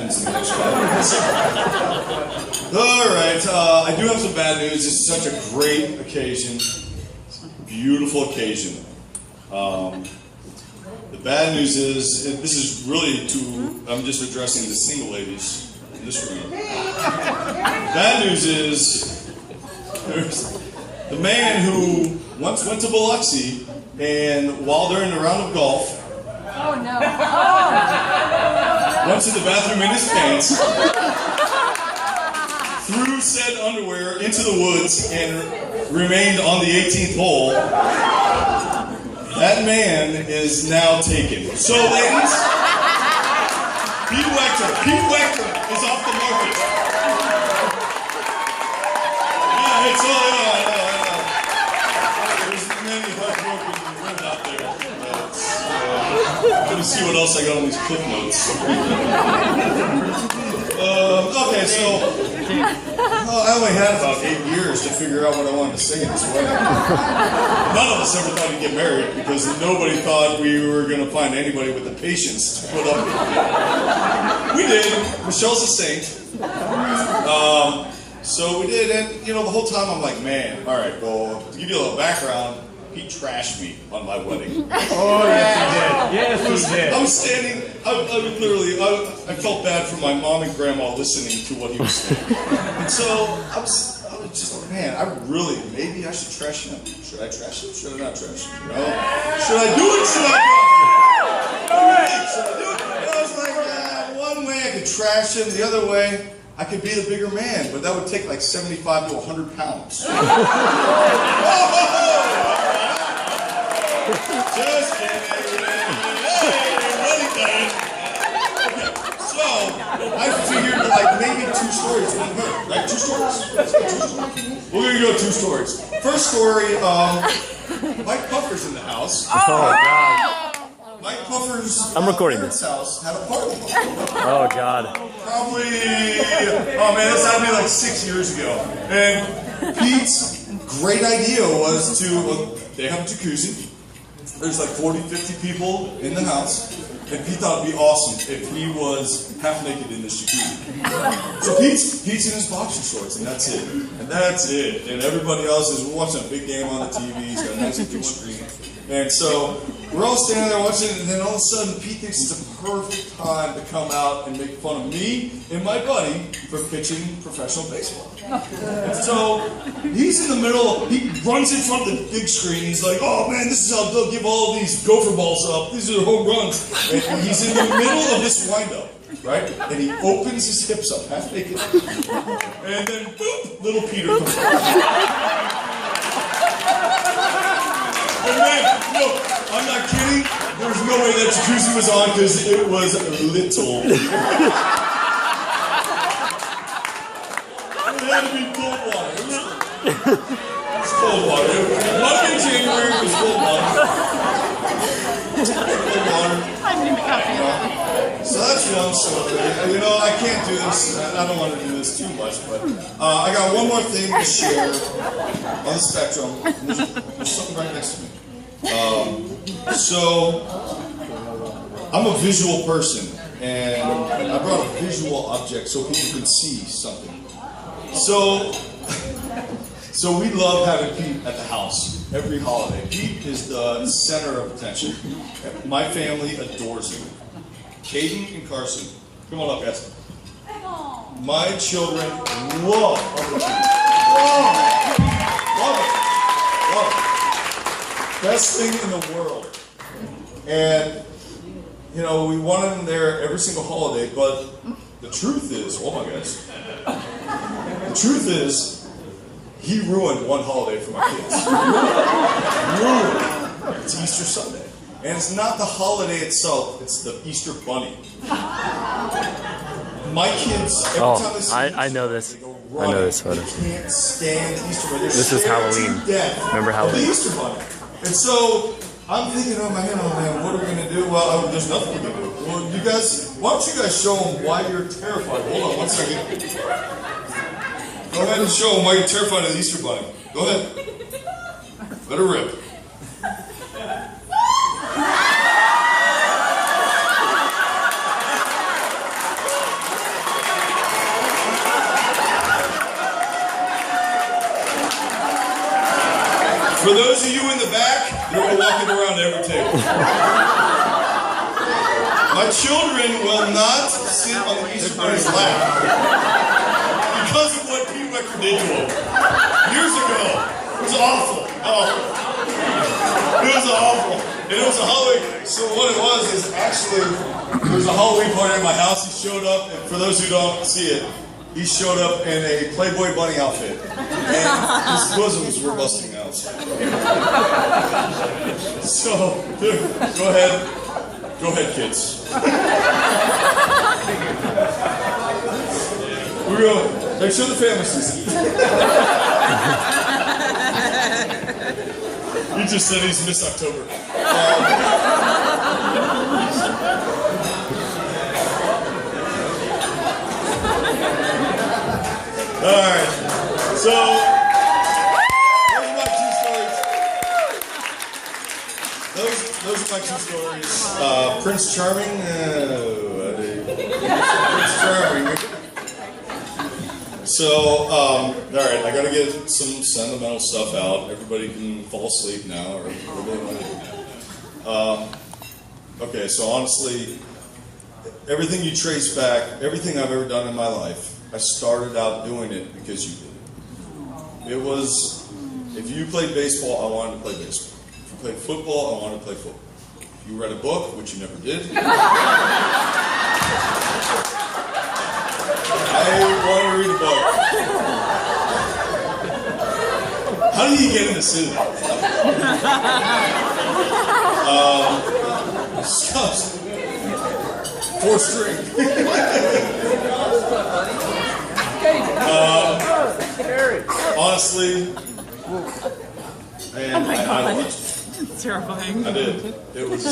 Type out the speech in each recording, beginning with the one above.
happens in the next 5 minutes. All right, I do have some bad news. This is such a great occasion, beautiful occasion. The bad news is, this is really I'm just addressing the single ladies in this room. Bad news is, there's the man who once went to Biloxi, and while they're in a round of golf, went to the bathroom in his pants, threw said underwear into the woods, and remained on the 18th hole. That man is now taken. So, ladies, Pete Waechter is off the market. Yeah, it's all, I know. There's many heartbroken women out there. Let me see what else I got on these clip notes. Okay, so I only had about 8 years to figure out what I wanted to sing at this wedding. None of us ever thought we'd get married because nobody thought we were going to find anybody with the patience to put up with it. We did. Michelle's a saint. So we did, and the whole time I'm like, man, all right, well, to give you a little background, he trashed me on my wedding. Oh, yes, he did. I was standing, I felt bad for my mom and grandma listening to what he was saying. And so I was just like, man, maybe I should trash him. Should I trash him? Should I not trash him? Should I do it? Should I not? Should I do it? And I was like, one way I could trash him, the other way, I could be the bigger man, but that would take like 75 to 100 pounds. Just kidding. Hey, really done. Okay, so I figured maybe 2 stories wouldn't hurt, right? 2 stories. Let's go 2 stories. We're gonna go 2 stories. First story, Mike Puffer's in the house. Oh, God. Mike Puffer's house had a party. Oh, God. Probably, this had to be like 6 years ago. And Pete's great idea was they have a jacuzzi. There's like 40, 50 people in the house. And Pete thought it'd be awesome if he was half naked in this jacuzzi. So Pete's in his boxer shorts, and that's it. And everybody else is watching a big game on the TV. He's got a nice big screen. And so we're all standing there watching it, and then all of a sudden Pete thinks it's a perfect time to come out and make fun of me and my buddy for pitching professional baseball. And so he's in the middle, he runs in front of the big screen, he's like, oh man, this is how they'll give all these gopher balls up, these are home runs. And he's in the middle of this windup, right? And he opens his hips up, half naked, and then boop, little Peter comes out. And man, no, I'm not kidding. There's no way that jacuzzi was on because it was little. It had to be cold water. It was cold water. It wasn't in January, it was cold water. Cold water. So that's one story. I can't do this. I don't want to do this too much, but I got one more thing to share on the spectrum. There's something right next to me. So I'm a visual person, and I brought a visual object so people can see something. So we love having Pete at the house every holiday. Pete is the center of attention. My family adores him. Caden and Carson, come on up, guys. My children love Uncle Pete. Love it. Best thing in the world. And, we want him there every single holiday, but the truth is, hold on guys, the truth is, he ruined one holiday for my kids. Ruined it. It's Easter Sunday. And it's not the holiday itself, it's the Easter Bunny. My kids, every time they see I know this. they go I know this photo. They can't stand the Easter Bunny. This is Halloween. Remember Halloween? The Easter Bunny. And so I'm thinking in my head, oh man, what are we going to do? Well, there's nothing we can do. Well, why don't you guys show them why you're terrified? Hold on one second. Go ahead and show them why you're terrified of the Easter Bunny. Go ahead. Let her rip. For those of you in the back, you're walking around every table. My children will not sit on the Easter Bunny's lap because of what Pete Waechter did to them years ago. It was awful. It was awful. And it was a Halloween. So what it was is actually, there was a Halloween party at my house. He showed up, and for those who don't see it, he showed up in a Playboy bunny outfit. And his bosoms were busting out. So, go ahead. Go ahead, kids. We're going. Make sure the family sees it. You just said he's Miss October. All right. So, those are my two stories. Those are my two stories. Prince Charming. Prince Charming. So, all right, I got to get some sentimental stuff out. Everybody can fall asleep now, or whatever they want to do. Okay, so honestly, everything you trace back, everything I've ever done in my life, I started out doing it because you did it. It was, if you played baseball, I wanted to play baseball. If you played football, I wanted to play football. If you read a book, which you never did, I wanted to read a book. How do you get into cinema? Four string. Honestly, man, I watched it. It's terrifying. I did. It was.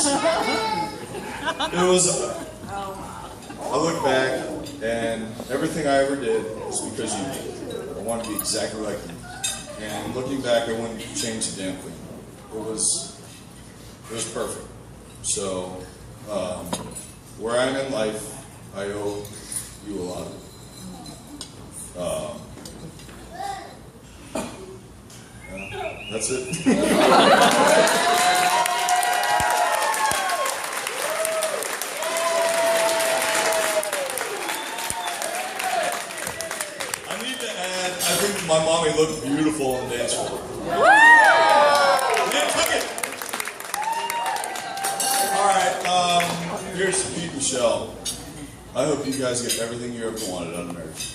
I look back, and everything I ever did was because you did. I wanted to be exactly like you. And looking back, I wouldn't change a damn thing. It was perfect. So, where I am in life, I owe you a lot. That's it. I think my mommy looked beautiful on dance floor. Yeah, took it. All right, here's Pete and Michelle. I hope you guys get everything you ever wanted out of marriage.